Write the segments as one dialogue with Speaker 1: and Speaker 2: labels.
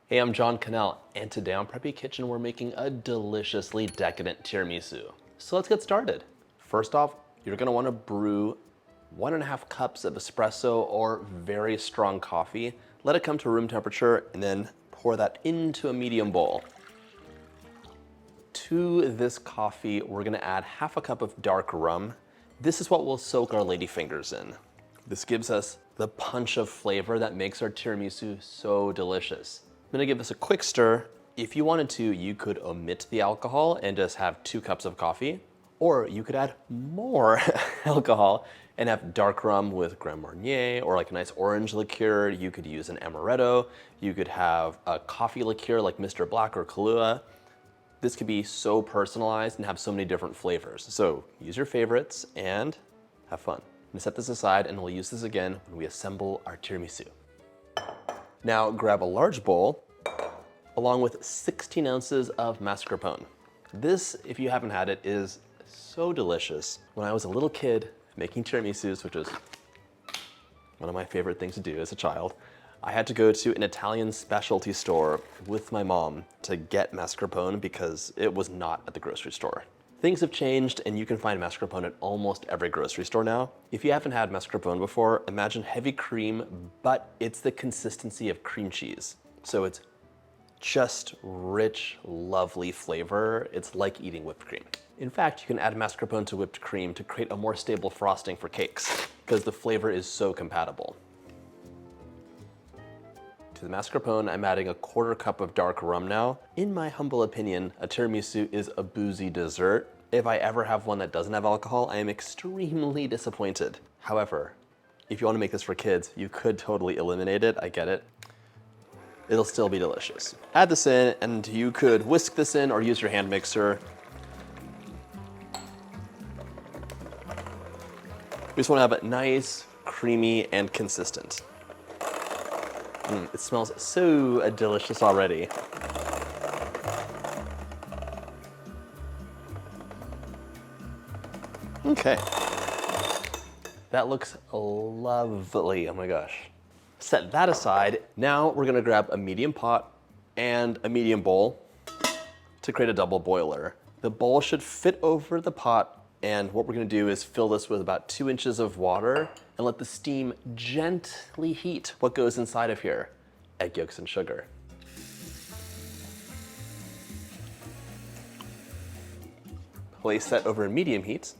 Speaker 1: Hey, I'm John Cannell, and today on Preppy Kitchen we're making a deliciously decadent tiramisu. So let's get started. First off, you're gonna wanna brew 1.5 cups of espresso or very strong coffee. Let it come to room temperature and then pour that into a medium bowl. To this coffee, we're gonna add 1/2 cup of dark rum. This is what we'll soak our ladyfingers in. This gives us the punch of flavor that makes our tiramisu so delicious. I'm gonna give this a quick stir. If you wanted to, you could omit the alcohol and just have 2 cups of coffee, or you could add more alcohol and have dark rum with Grand Marnier or like a nice orange liqueur. You could use an amaretto. You could have a coffee liqueur like Mr. Black or Kahlua. This could be so personalized and have so many different flavors. So use your favorites and have fun. I'm gonna set this aside and we'll use this again when we assemble our tiramisu. Now grab a large bowl along with 16 ounces of mascarpone. This, if you haven't had it, is so delicious. When I was a little kid making tiramisus, which was one of my favorite things to do as a child, I had to go to an Italian specialty store with my mom to get mascarpone because it was not at the grocery store. Things have changed and you can find mascarpone at almost every grocery store now. If you haven't had mascarpone before, imagine heavy cream, but it's the consistency of cream cheese. So it's just rich, lovely flavor. It's like eating whipped cream. In fact, you can add mascarpone to whipped cream to create a more stable frosting for cakes because the flavor is so compatible. To the mascarpone, I'm adding a 1/4 cup of dark rum now. In my humble opinion, a tiramisu is a boozy dessert. If I ever have one that doesn't have alcohol, I am extremely disappointed. However, if you want to make this for kids, you could totally eliminate it, I get it. It'll still be delicious. Add this in and you could whisk this in or use your hand mixer. We just want to have it nice, creamy, and consistent. It smells so delicious already. Okay. That looks lovely, oh my gosh. Set that aside. Now we're gonna grab a medium pot and a medium bowl to create a double boiler. The bowl should fit over the pot, and what we're gonna do is fill this with about 2 inches of water and let the steam gently heat what goes inside of here: egg yolks and sugar. Place that over medium heat,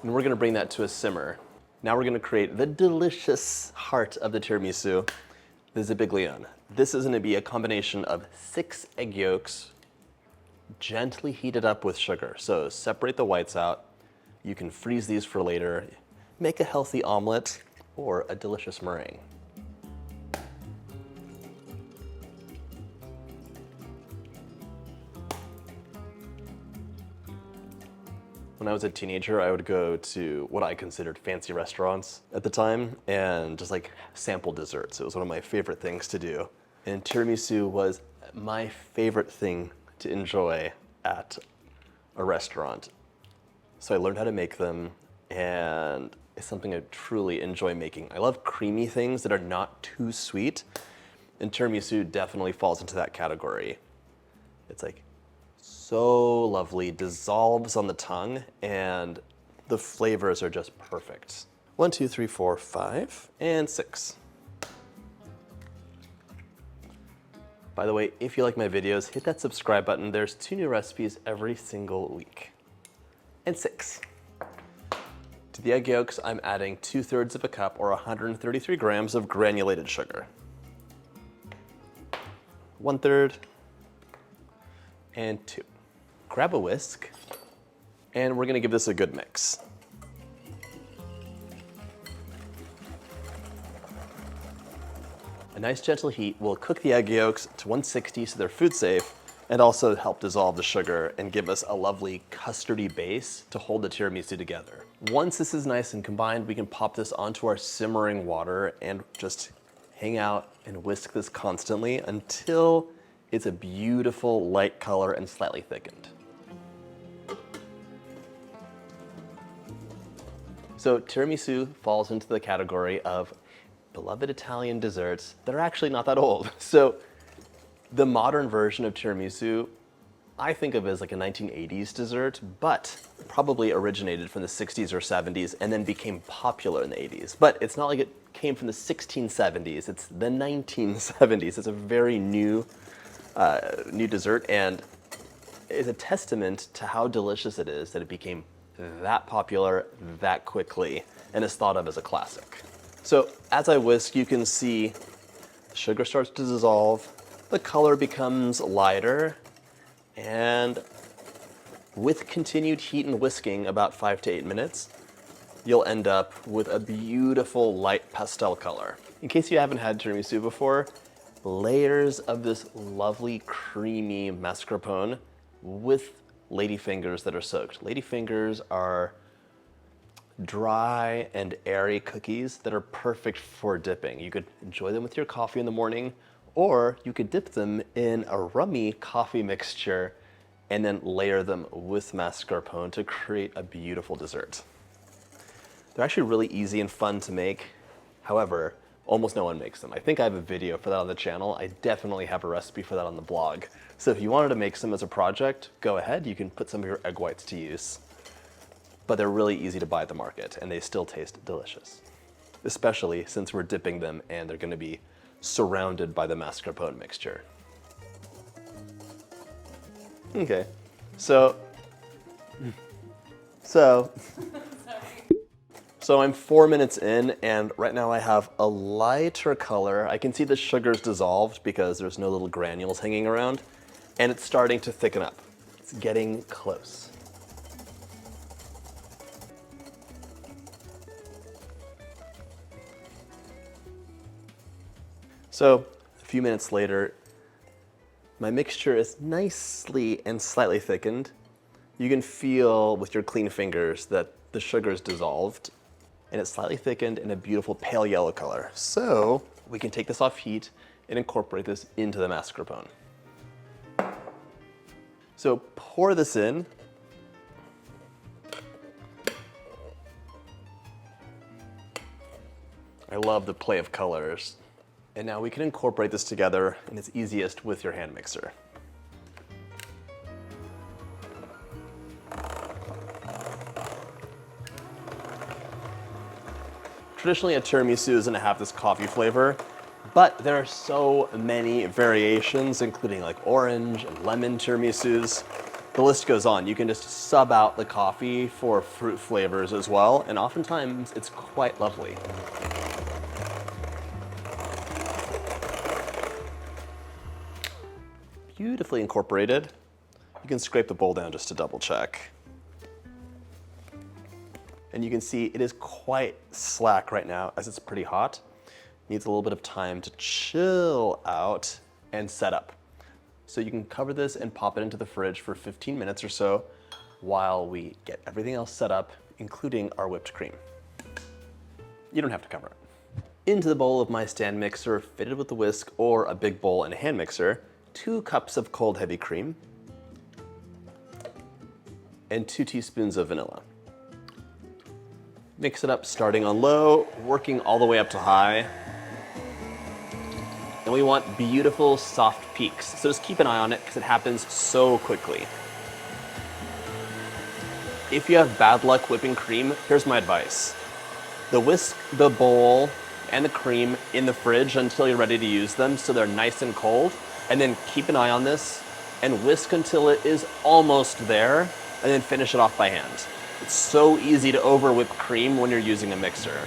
Speaker 1: and we're gonna bring that to a simmer. Now we're gonna create the delicious heart of the tiramisu, the zabaglione. This is gonna be a combination of 6 egg yolks, gently heated up with sugar. So separate the whites out. You can freeze these for later. Make a healthy omelet or a delicious meringue. When I was a teenager, I would go to what I considered fancy restaurants at the time and just like sample desserts. It was one of my favorite things to do. And tiramisu was my favorite thing to enjoy at a restaurant. So I learned how to make them, and it's something I truly enjoy making. I love creamy things that are not too sweet, and tiramisu definitely falls into that category. It's like so lovely, dissolves on the tongue, and the flavors are just perfect. 1, 2, 3, 4, 5, and 6. By the way, if you like my videos, hit that subscribe button. There's 2 new recipes every single week. And 6. To the egg yolks, I'm adding 2/3 of a cup or 133 grams of granulated sugar. 1/3 and 2. Grab a whisk, and we're gonna give this a good mix. A nice gentle heat will cook the egg yolks to 160 so they're food safe, and also help dissolve the sugar and give us a lovely custardy base to hold the tiramisu together. Once this is nice and combined, we can pop this onto our simmering water and just hang out and whisk this constantly until it's a beautiful light color and slightly thickened. So tiramisu falls into the category of beloved Italian desserts that are actually not that old. So The modern version of tiramisu, I think of as like a 1980s dessert, but probably originated from the 60s or 70s and then became popular in the 80s. But it's not like it came from the 1670s, it's the 1970s. It's a very new dessert, and is a testament to how delicious it is that it became that popular that quickly and is thought of as a classic. So as I whisk, you can see the sugar starts to dissolve, the color becomes lighter, and with continued heat and whisking, about 5 to 8 minutes, you'll end up with a beautiful light pastel color. In case you haven't had tiramisu before, layers of this lovely creamy mascarpone with ladyfingers that are soaked. Ladyfingers are dry and airy cookies that are perfect for dipping. You could enjoy them with your coffee in the morning, or you could dip them in a rummy coffee mixture and then layer them with mascarpone to create a beautiful dessert. They're actually really easy and fun to make. However, almost no one makes them. I think I have a video for that on the channel. I definitely have a recipe for that on the blog. So if you wanted to make some as a project, go ahead. You can put some of your egg whites to use. But they're really easy to buy at the market, and they still taste delicious, especially since we're dipping them and they're gonna be surrounded by the mascarpone mixture. Okay, so I'm 4 minutes in, and right now I have a lighter color. I can see the sugar's dissolved because there's no little granules hanging around, and it's starting to thicken up. It's getting close. So a few minutes later, my mixture is nicely and slightly thickened. You can feel with your clean fingers that the sugar is dissolved, and it's slightly thickened in a beautiful pale yellow color. So we can take this off heat and incorporate this into the mascarpone. So pour this in. I love the play of colors. And now we can incorporate this together, and it's easiest with your hand mixer. Traditionally, a tiramisu is gonna have this coffee flavor, but there are so many variations, including like orange and lemon tiramisus. The list goes on. You can just sub out the coffee for fruit flavors as well, and oftentimes it's quite lovely. Beautifully incorporated. You can scrape the bowl down just to double check. And you can see it is quite slack right now as it's pretty hot. Needs a little bit of time to chill out and set up. So you can cover this and pop it into the fridge for 15 minutes or so while we get everything else set up, including our whipped cream. You don't have to cover it. Into the bowl of my stand mixer fitted with a whisk or a big bowl and a hand mixer, 2 cups of cold heavy cream, and 2 teaspoons of vanilla. Mix it up starting on low, working all the way up to high. And we want beautiful soft peaks. So just keep an eye on it because it happens so quickly. If you have bad luck whipping cream, here's my advice. Whisk the bowl and the cream in the fridge until you're ready to use them so they're nice and cold. And then keep an eye on this and whisk until it is almost there, and then finish it off by hand. It's so easy to over whip cream when you're using a mixer.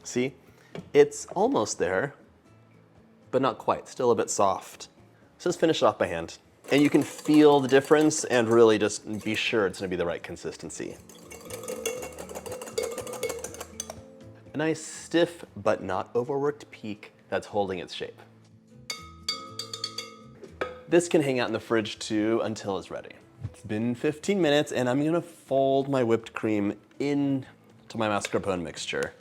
Speaker 1: See, it's almost there, but not quite, still a bit soft. So just finish it off by hand. And you can feel the difference and really just be sure it's gonna be the right consistency. A nice stiff but not overworked peak that's holding its shape. This can hang out in the fridge too until it's ready. It's been 15 minutes and I'm gonna fold my whipped cream into my mascarpone mixture.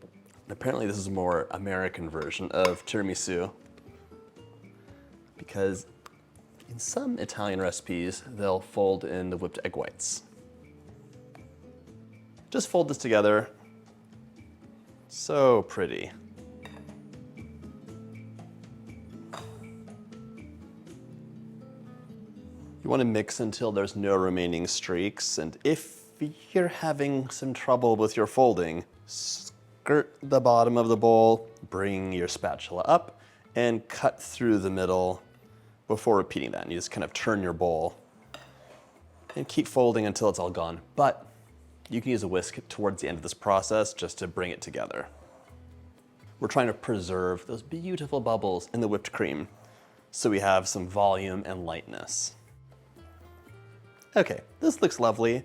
Speaker 1: And apparently this is a more American version of tiramisu because In some Italian recipes, they'll fold in the whipped egg whites. Just fold this together. So pretty. You want to mix until there's no remaining streaks, and if you're having some trouble with your folding, skirt the bottom of the bowl, bring your spatula up, and cut through the middle before repeating that. And you just kind of turn your bowl and keep folding until it's all gone. But you can use a whisk towards the end of this process just to bring it together. We're trying to preserve those beautiful bubbles in the whipped cream so we have some volume and lightness. Okay, this looks lovely.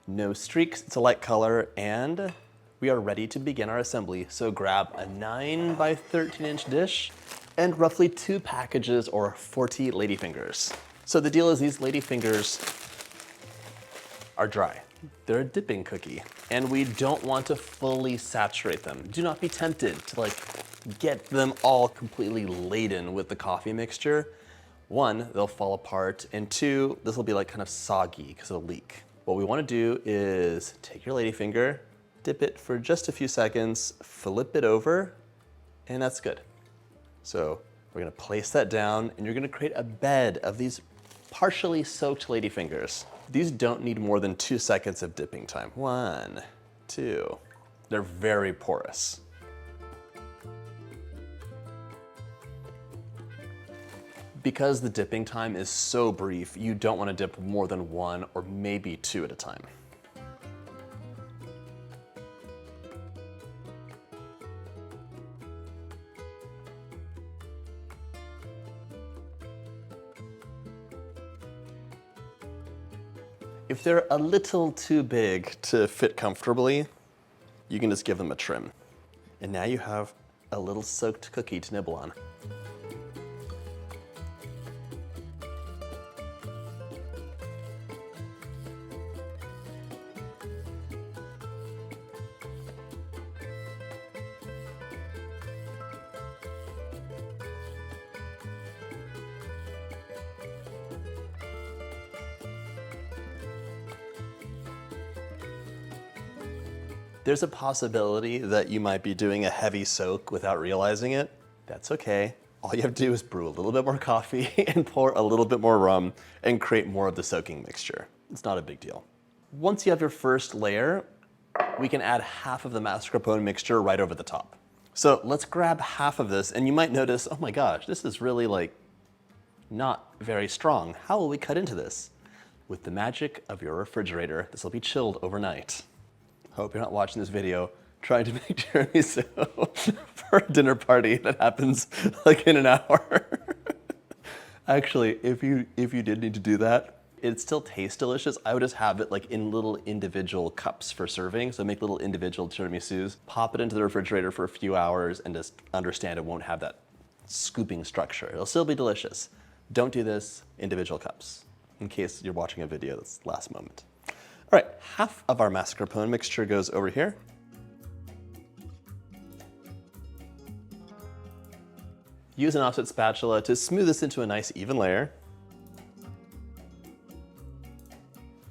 Speaker 1: No streaks, it's a light color, and we are ready to begin our assembly. So grab a 9 by 13 inch dish and roughly 2 packages or 40 ladyfingers. So the deal is these ladyfingers are dry. They're a dipping cookie, and we don't want to fully saturate them. Do not be tempted to get them all completely laden with the coffee mixture. 1, they'll fall apart, and 2, this will be kind of soggy because it'll leak. What we want to do is take your ladyfinger, dip it for just a few seconds, flip it over, and that's good. So we're going to place that down, and you're going to create a bed of these partially soaked ladyfingers. These don't need more than 2 seconds of dipping time. 1, 2. They're very porous. Because the dipping time is so brief, you don't want to dip more than 1 or maybe 2 at a time. If they're a little too big to fit comfortably, you can just give them a trim. And now you have a little soaked cookie to nibble on. There's a possibility that you might be doing a heavy soak without realizing it. That's okay. All you have to do is brew a little bit more coffee and pour a little bit more rum and create more of the soaking mixture. It's not a big deal. Once you have your first layer, we can add half of the mascarpone mixture right over the top. So let's grab half of this, and you might notice, oh my gosh, this is really not very strong. How will we cut into this? With the magic of your refrigerator, this will be chilled overnight. Hope you're not watching this video trying to make tiramisu for a dinner party that happens in an hour. Actually, if you did need to do that, it still tastes delicious. I would just have it in little individual cups for serving. So make little individual tiramisus, pop it into the refrigerator for a few hours, and just understand it won't have that scooping structure. It'll still be delicious. Don't do this individual cups, in case you're watching a video that's last moment. All right, half of our mascarpone mixture goes over here. Use an offset spatula to smooth this into a nice even layer.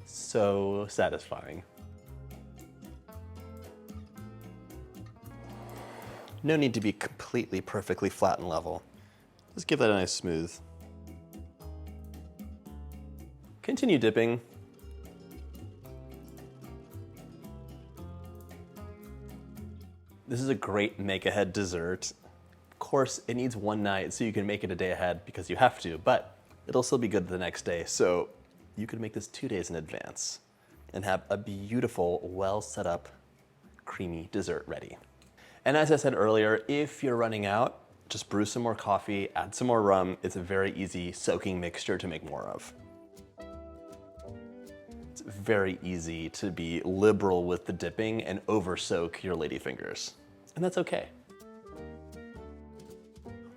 Speaker 1: So satisfying. No need to be completely perfectly flat and level. Just give that a nice smooth. Continue dipping. This is a great make-ahead dessert. Of course, it needs one night, so you can make it a day ahead because you have to, but it'll still be good the next day. So you could make this 2 days in advance and have a beautiful, well set up, creamy dessert ready. And as I said earlier, if you're running out, just brew some more coffee, add some more rum. It's a very easy soaking mixture to make more of. It's very easy to be liberal with the dipping and over soak your ladyfingers. And that's okay.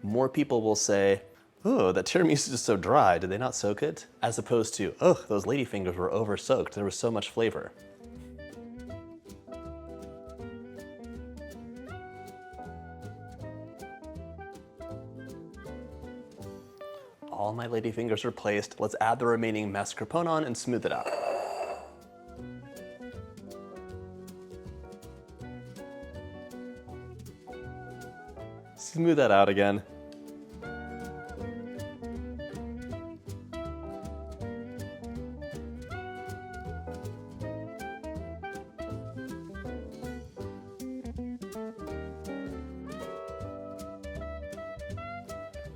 Speaker 1: More people will say, oh, that tiramisu is so dry, did they not soak it? As opposed to, oh, those ladyfingers were over soaked, there was so much flavor. all my ladyfingers are placed, let's add the remaining mascarpone on and smooth it out. Smooth that out again.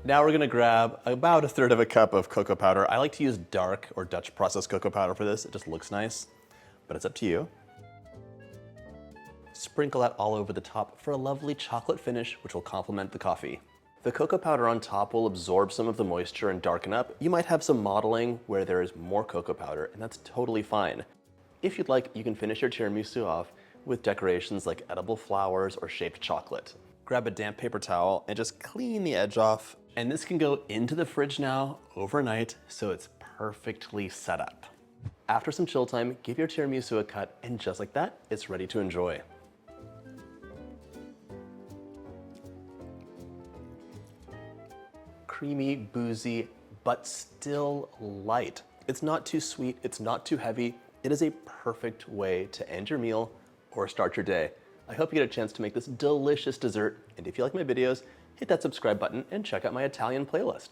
Speaker 1: Now we're gonna grab about 1/3 of a cup of cocoa powder. I like to use dark or Dutch processed cocoa powder for this. It just looks nice, but it's up to you. Sprinkle that all over the top for a lovely chocolate finish, which will complement the coffee. The cocoa powder on top will absorb some of the moisture and darken up. You might have some modeling where there is more cocoa powder, and that's totally fine. If you'd like, you can finish your tiramisu off with decorations like edible flowers or shaped chocolate. Grab a damp paper towel and just clean the edge off. And this can go into the fridge now overnight, so it's perfectly set up. After some chill time, give your tiramisu a cut, and just like that, it's ready to enjoy. Creamy, boozy, but still light. It's not too sweet, it's not too heavy. It is a perfect way to end your meal or start your day. I hope you get a chance to make this delicious dessert, and if you like my videos, hit that subscribe button and check out my Italian playlist.